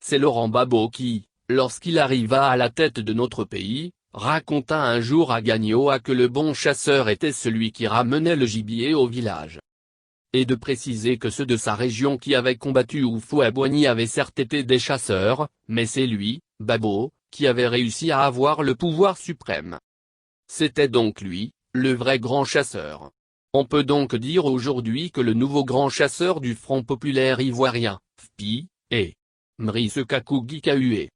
C'est Laurent Gbagbo qui, lorsqu'il arriva à la tête de notre pays, raconta un jour à Gagnoa que le bon chasseur était celui qui ramenait le gibier au village. Et de préciser que ceux de sa région qui avaient combattu Houphouët-Boigny avaient certes été des chasseurs, mais c'est lui, Gbagbo, qui avait réussi à avoir le pouvoir suprême. C'était donc lui, le vrai grand chasseur. On peut donc dire aujourd'hui que le nouveau grand chasseur du Front populaire ivoirien, FPI, est Brice Kakou Gikahué.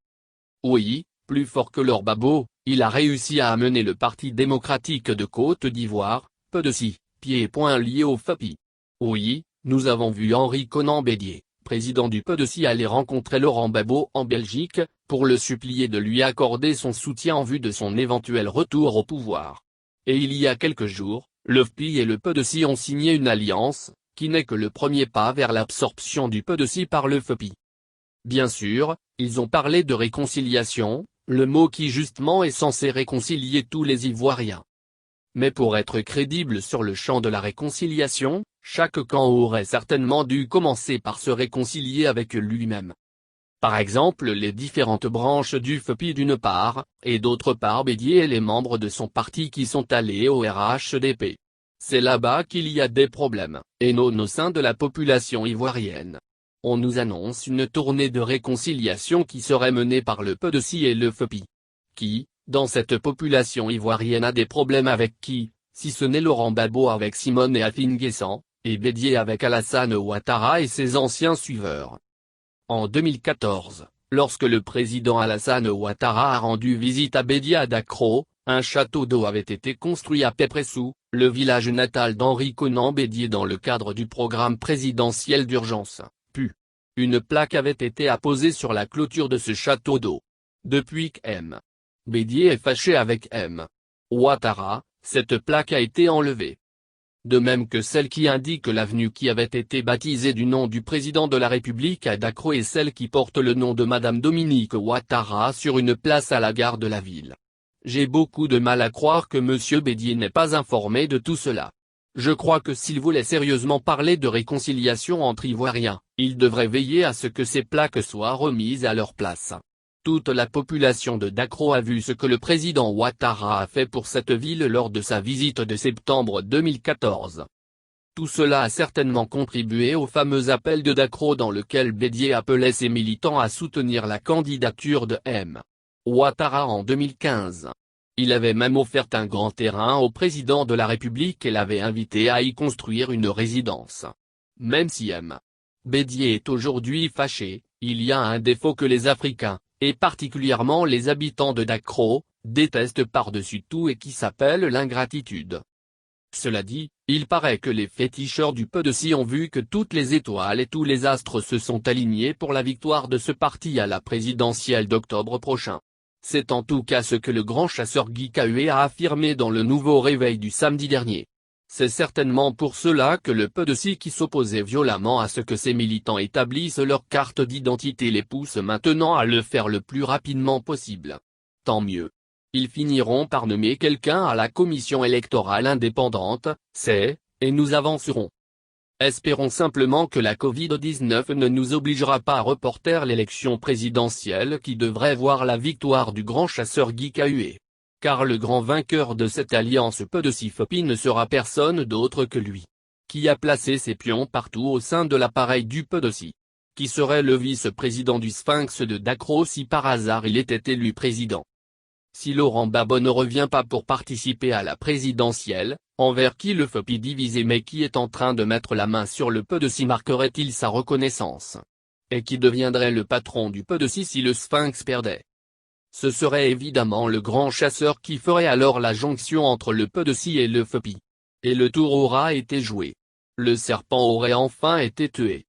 Oui, plus fort que Laurent Gbagbo, il a réussi à amener le Parti démocratique de Côte d'Ivoire, PDC, pieds et poings liés au FPI. Oui, nous avons vu Henri Konan Bédié, président du PDC, aller rencontrer Laurent Gbagbo en Belgique, pour le supplier de lui accorder son soutien en vue de son éventuel retour au pouvoir. Et il y a quelques jours, le FPI et le PDC ont signé une alliance, qui n'est que le premier pas vers l'absorption du PDC par le FPI. Bien sûr, ils ont parlé de réconciliation, le mot qui justement est censé réconcilier tous les Ivoiriens. Mais pour être crédible sur le champ de la réconciliation, chaque camp aurait certainement dû commencer par se réconcilier avec lui-même. Par exemple les différentes branches du FPI d'une part, et d'autre part Bédié et les membres de son parti qui sont allés au RHDP. C'est là-bas qu'il y a des problèmes, et non au sein de la population ivoirienne. On nous annonce une tournée de réconciliation qui serait menée par le PDC et le FPI. Qui, dans cette population ivoirienne, a des problèmes avec qui, si ce n'est Laurent Gbagbo avec Simone et Afin Guessan, et Bédié avec Alassane Ouattara et ses anciens suiveurs. En 2014, lorsque le président Alassane Ouattara a rendu visite à Bédié à Dakro, un château d'eau avait été construit à Pépressou, le village natal d'Henri Konan Bédié dans le cadre du programme présidentiel d'urgence, PU. Une plaque avait été apposée sur la clôture de ce château d'eau. Depuis que M. Bédié est fâché avec M. Ouattara, cette plaque a été enlevée. De même que celle qui indique l'avenue qui avait été baptisée du nom du président de la République à Dakro et celle qui porte le nom de Madame Dominique Ouattara sur une place à la gare de la ville. J'ai beaucoup de mal à croire que M. Bédié n'est pas informé de tout cela. Je crois que s'il voulait sérieusement parler de réconciliation entre Ivoiriens, il devrait veiller à ce que ces plaques soient remises à leur place. Toute la population de Dakro a vu ce que le président Ouattara a fait pour cette ville lors de sa visite de septembre 2014. Tout cela a certainement contribué au fameux appel de Dakro dans lequel Bédié appelait ses militants à soutenir la candidature de M. Ouattara en 2015. Il avait même offert un grand terrain au président de la République et l'avait invité à y construire une résidence. Même si M. Bédié est aujourd'hui fâché, il y a un défaut que les Africains, et particulièrement les habitants de Dakro, détestent par-dessus tout et qui s'appelle l'ingratitude. Cela dit, il paraît que les féticheurs du PDC ont vu que toutes les étoiles et tous les astres se sont alignés pour la victoire de ce parti à la présidentielle d'octobre prochain. C'est en tout cas ce que le grand chasseur Gikahué a affirmé dans le nouveau réveil du samedi dernier. C'est certainement pour cela que le PDC qui s'opposait violemment à ce que ses militants établissent leur carte d'identité les pousse maintenant à le faire le plus rapidement possible. Tant mieux. Ils finiront par nommer quelqu'un à la commission électorale indépendante, et nous avancerons. Espérons simplement que la Covid-19 ne nous obligera pas à reporter l'élection présidentielle qui devrait voir la victoire du grand chasseur Gikahué. Car le grand vainqueur de cette alliance PDC-FPI ne sera personne d'autre que lui. Qui a placé ses pions partout au sein de l'appareil du PDC. Qui serait le vice-président du Sphinx de Dakro si par hasard il était élu président. Si Laurent Gbagbo ne revient pas pour participer à la présidentielle, envers qui le FPI divisé mais qui est en train de mettre la main sur le PDC marquerait-il sa reconnaissance? Et qui deviendrait le patron du PDC si le Sphinx perdait? Ce serait évidemment le grand chasseur qui ferait alors la jonction entre le PDC et le FPI. Et le tour aura été joué. Le serpent aurait enfin été tué.